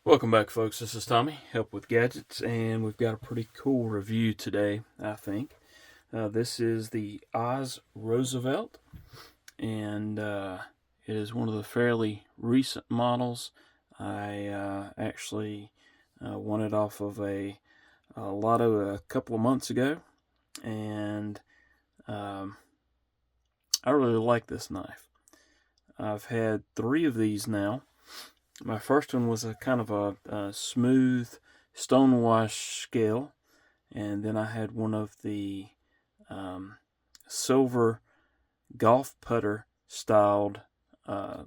Welcome back, folks. This is Tommy, Help with Gadgets, and we've got a pretty cool review today, I think. This is the Oz Roosevelt, and it is one of the fairly recent models. I actually won it off of a lotto a couple of months ago, and um, I really like this knife. I've had three of these now. My first one was a kind of a smooth stonewash scale, and then I had one of the um, silver golf putter styled uh,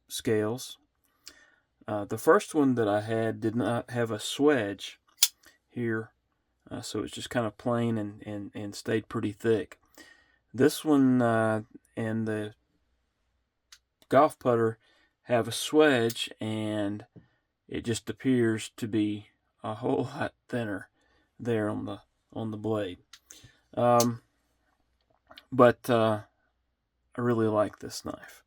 scales. The first one that I had did not have a swedge here, so it's just kind of plain and stayed pretty thick. This one and the golf putter have a swedge, and it just appears to be a whole lot thinner there on the blade. Um, but I really like this knife,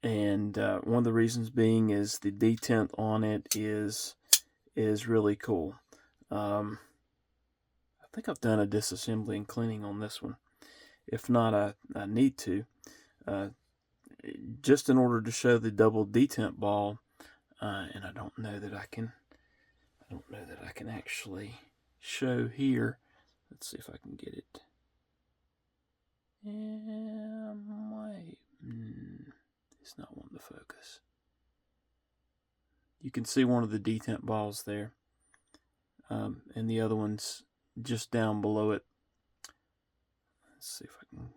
and one of the reasons being is the detent on it is really cool. I think I've done a disassembly and cleaning on this one. If not, I need to. Uh, just in order to show the double detent ball, and I don't know that I can. I don't know that I can actually show here. Let's see if I can get it. Yeah, wait. It's not wanting to focus. You can see one of the detent balls there, and the other one's just down below it. Let's see if I can.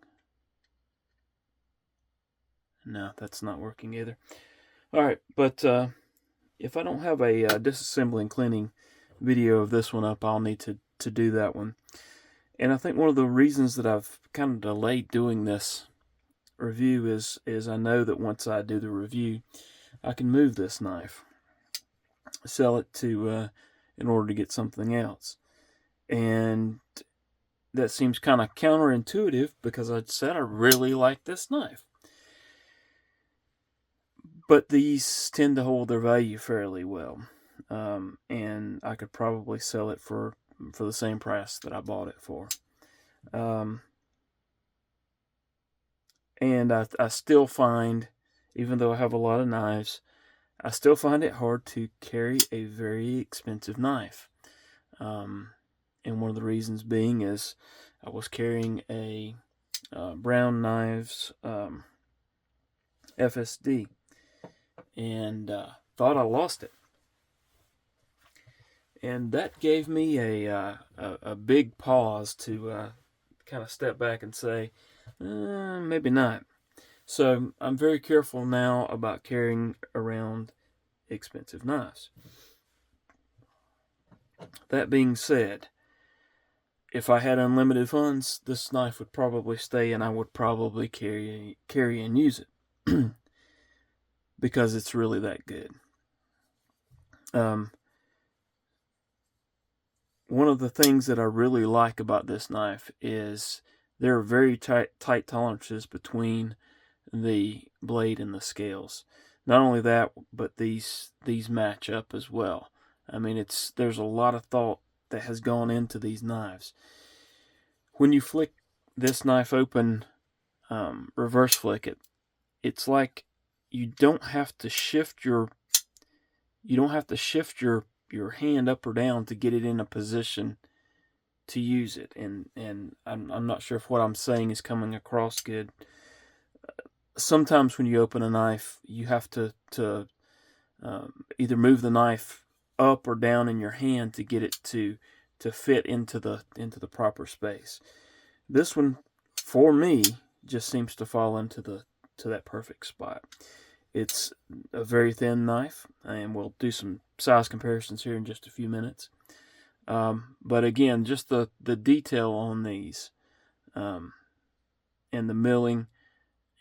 No, that's not working either. All right, but if I don't have a disassembly and cleaning video of this one up, I'll need to do that one. And I think one of the reasons that I've kind of delayed doing this review is I know that once I do the review, I can move this knife, sell it to in order to get something else, and that seems kind of counterintuitive because I said I really like this knife. But these tend to hold their value fairly well, and I could probably sell it for the same price that I bought it for. Um, and I still find, even though I have a lot of knives, I still find it hard to carry a very expensive knife. Um, and one of the reasons being is I was carrying a Brown Knives FSD, and thought I lost it. And that gave me a big pause to kind of step back and say, maybe not. So I'm very careful now about carrying around expensive knives. That being said, if I had unlimited funds, this knife would probably stay, and I would probably carry and use it because it's really that good. One of the things that I really like about this knife is there are very tight tolerances between the blade and the scales. Not only that, but these match up as well. I mean, there's a lot of thought that has gone into these knives. When you flick this knife open, reverse flick it, it's like you don't have to shift your your hand up or down to get it in a position to use it. And I'm not sure if what I'm saying is coming across good. Sometimes when you open a knife, you have to either move the knife up or down in your hand to get it to fit into the proper space. This one, for me, just seems to fall into that perfect spot. It's a very thin knife, and we'll do some size comparisons here in just a few minutes. But again, just the detail on these, and the milling,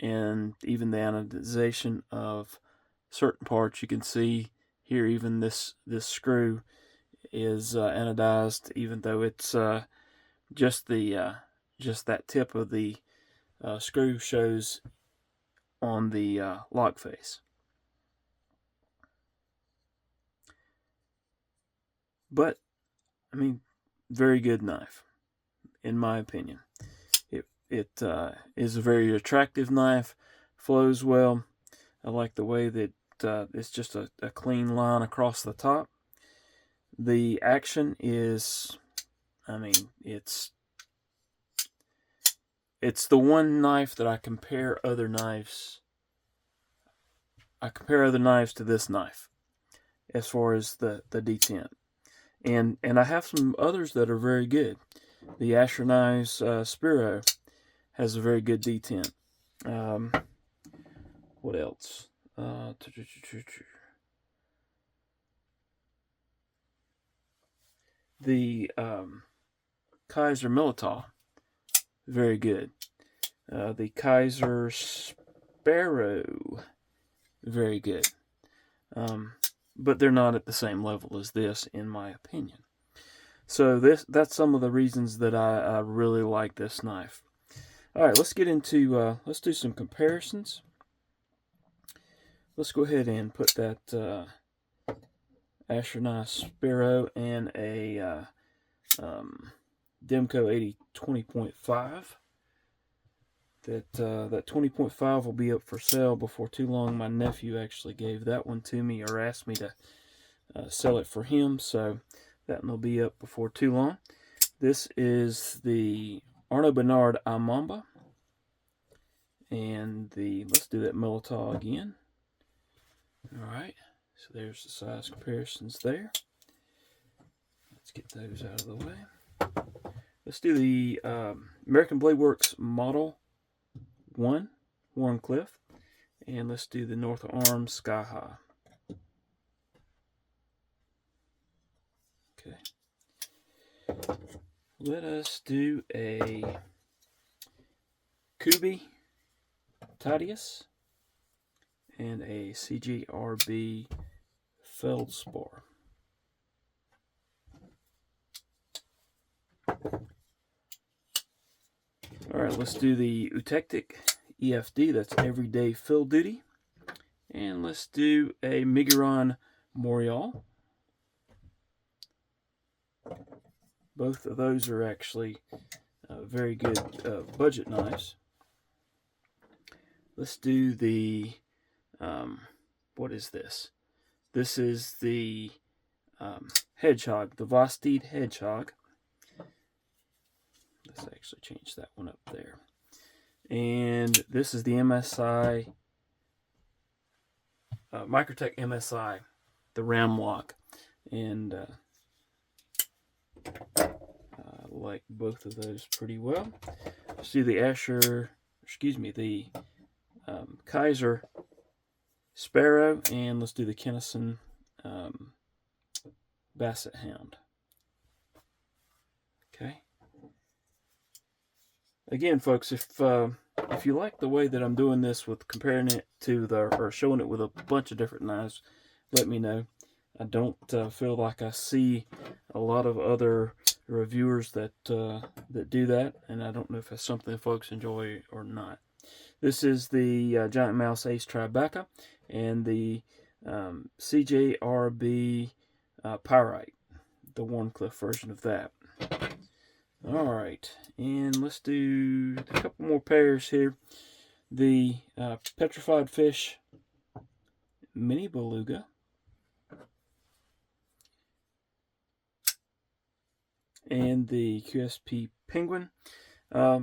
and even the anodization of certain parts. You can see here, even this screw is anodized, even though it's just that tip of the screw shows on the lock face. But, I mean, very good knife, in my opinion. It is a very attractive knife, flows well. I like the way that it's just a clean line across the top. The action is, I mean, it's the one knife that I compare other knives. I compare other knives to this knife as far as the detent. And I have some others that are very good. The Asher Knives Spiro has a very good detent. What else? The Kaiser Militaw, very good. The Kaiser Sparrow, very good. But they're not at the same level as this, in my opinion. So that's some of the reasons that I really like this knife. All right, let's get into let's do some comparisons. Let's go ahead and put that Asher Knife Sparrow and a Demco 80 20.5. That 20.5 will be up for sale before too long. My nephew actually gave that one to me, or asked me to sell it for him, so that one will be up before too long. This is the Arnaud Bernard Amamba, and let's do that Militaw again. All right, so there's the size comparisons there. Let's get those out of the way. Let's do the American Blade Works Model 1 Warncliffe, and let's do the North Arm Sky High. Okay. Let us do a Kubi Tadius and a CGRB Feldspar. Alright, let's do the Eutectic EFD, that's Everyday Field Duty. And let's do a Miguron Morial. Both of those are actually very good budget knives. Let's do the, what is this? This is the Hedgehog, the Vosteed Hedgehog. Let's actually change that one up there. And this is the MSI, Microtech MSI, the Ramlock. And I like both of those pretty well. Let's do the the Kaiser Sparrow, and let's do the Kennison Basset Hound. Okay. Again, folks, if you like the way that I'm doing this with comparing it to or showing it with a bunch of different knives, let me know. I don't feel like I see a lot of other reviewers that do that, and I don't know if that's something folks enjoy or not. This is the Giant Mouse Ace Tribeca and the CJRB Pyrite, the Warncliffe version of that. Alright, and let's do a couple more pairs here. The Petrified Fish Mini Beluga. And the QSP Penguin. I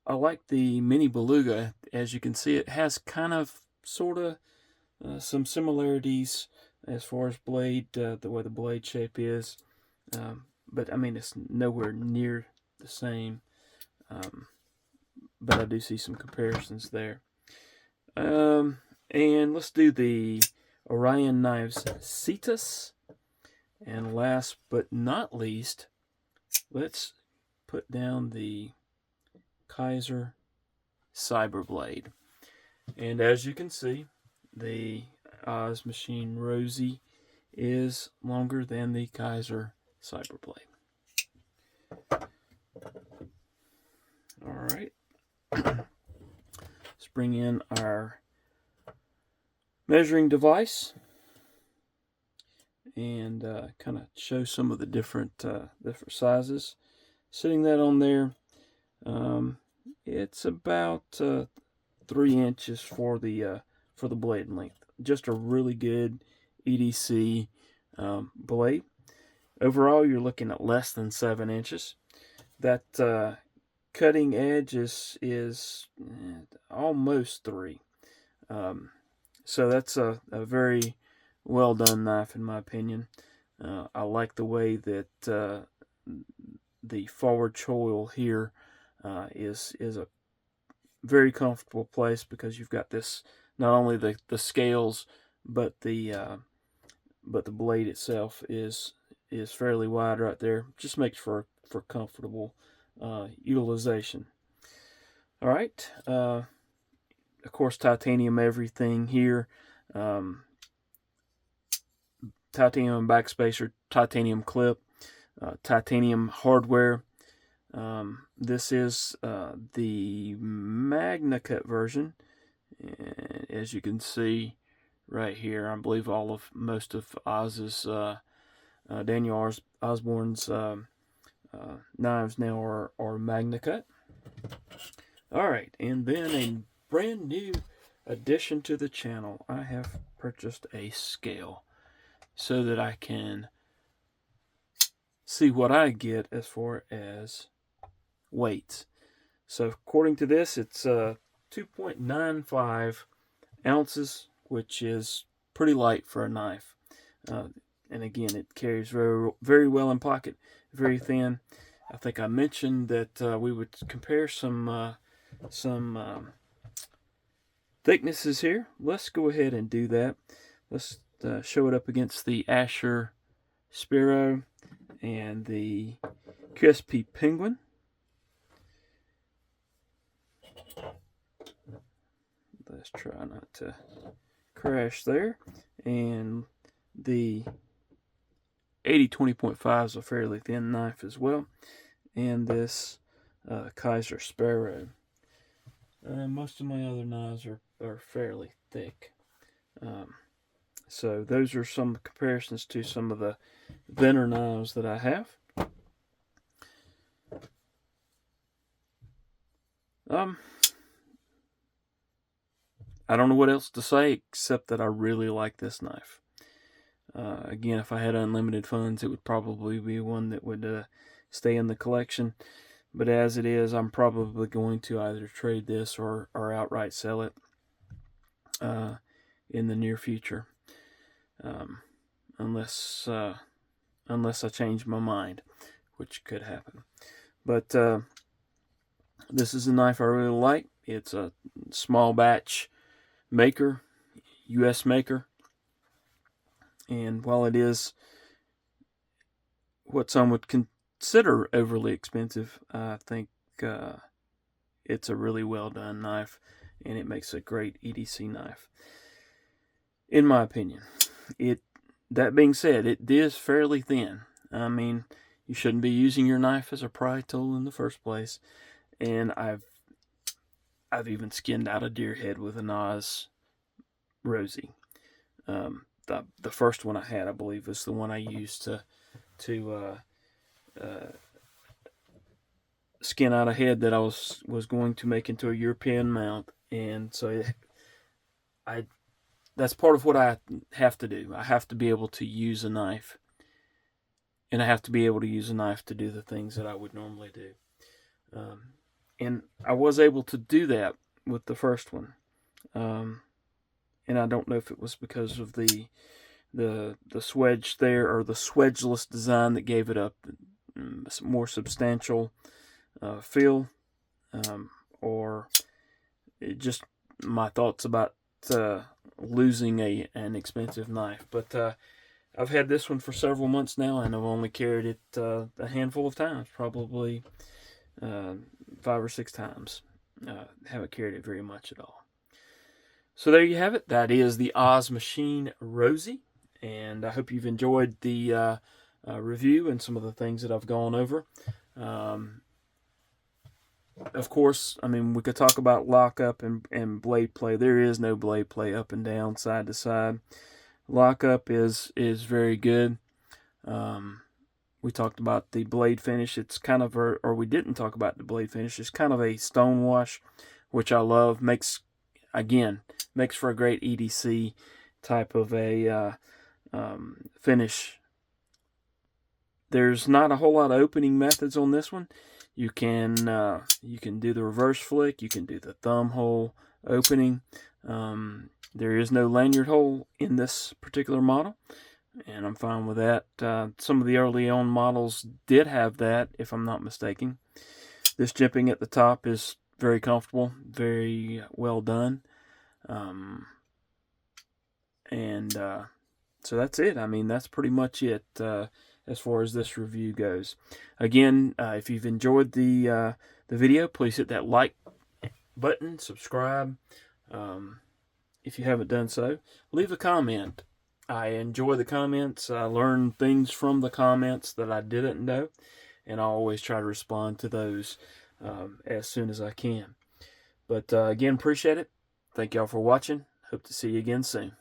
like the Mini Beluga. As you can see, it has kind of, sort of, some similarities as far as blade, the way the blade shape is. But, I mean, it's nowhere near the same. But I do see some comparisons there. And let's do the Orion Knives Cetus. And last but not least, let's put down the Kaiser Cyberblade. And as you can see, the Oz Machine Rosie is longer than the Kaiser Cyberblade. Alright. Let's bring in our measuring device. and kind of show some of the different sizes. Sitting that on there, it's about 3 inches for the blade length. Just a really good EDC blade. Overall, you're looking at less than 7 inches. That cutting edge is almost 3. So that's a very well done knife in my opinion. I like the way that the forward choil here is a very comfortable place, because you've got this, not only the scales, but the blade itself is fairly wide right there. Just makes for comfortable utilization. All right, of course, titanium everything here. Titanium backspacer, titanium clip, titanium hardware. This is the MagnaCut version, and as you can see right here, I believe most of Oz's Daniel Osborne's knives now are MagnaCut. All right, and then a brand new addition to the channel. I have purchased a scale so that I can see what I get as far as weights. So according to this, it's 2.95 ounces, which is pretty light for a knife. And again, it carries very, very well in pocket, very thin. I think I mentioned that we would compare some thicknesses here. Let's go ahead and do that. Let's show it up against the Asher Sparrow and the QSP Penguin. Let's try not to crash there. And the 80-20.5 is a fairly thin knife as well. And this Kaiser Sparrow. Most of my other knives are fairly thick. So those are some comparisons to some of the thinner knives that I have. I don't know what else to say except that I really like this knife. Again, if I had unlimited funds, it would probably be one that would stay in the collection. But as it is, I'm probably going to either trade this or outright sell it in the near future, unless I change my mind, which could happen. But this is a knife I really like. It's a small batch maker, U.S. maker, and while it is what some would consider overly expensive, I think it's a really well done knife, and it makes a great EDC knife, in my opinion. That being said, it is fairly thin. I mean, you shouldn't be using your knife as a pry tool in the first place, and I've even skinned out a deer head with an Oz Rosie. The first one I had, I believe, was the one I used to skin out a head that I was going to make into a European mount, and so that's part of what I have to do. I have to be able to use a knife, and I have to be able to use a knife to do the things that I would normally do. And I was able to do that with the first one. And I don't know if it was because of the swedge there, or the swedgeless design that gave it a more substantial feel, or it just my thoughts about losing an expensive knife. But I've had this one for several months now, and I've only carried it a handful of times, probably 5 or 6 times. Haven't carried it very much at all. So there you have it. That is the Oz Machine Rosie, and I hope you've enjoyed the review and some of the things that I've gone over. Of course, I mean, we could talk about lockup and blade play. There is no blade play up and down, side to side. lockup is very good. We talked about the blade finish. It's kind of or we didn't talk about the blade finish. It's kind of a stone wash, which I love. Makes for a great EDC type of a finish. There's not a whole lot of opening methods on this one. You can do the reverse flick. You can do the thumb hole opening. There is no lanyard hole in this particular model, and I'm fine with that. Some of the early on models did have that, if I'm not mistaken. This jimping at the top is very comfortable, very well done. So that's it. I mean, that's pretty much it as far as this review goes. Again, if you've enjoyed the video, please hit that like button, subscribe. If you haven't done so, leave a comment. I enjoy the comments. I learn things from the comments that I didn't know, and I always try to respond to those as soon as I can. But again, appreciate it. Thank y'all for watching. Hope to see you again soon.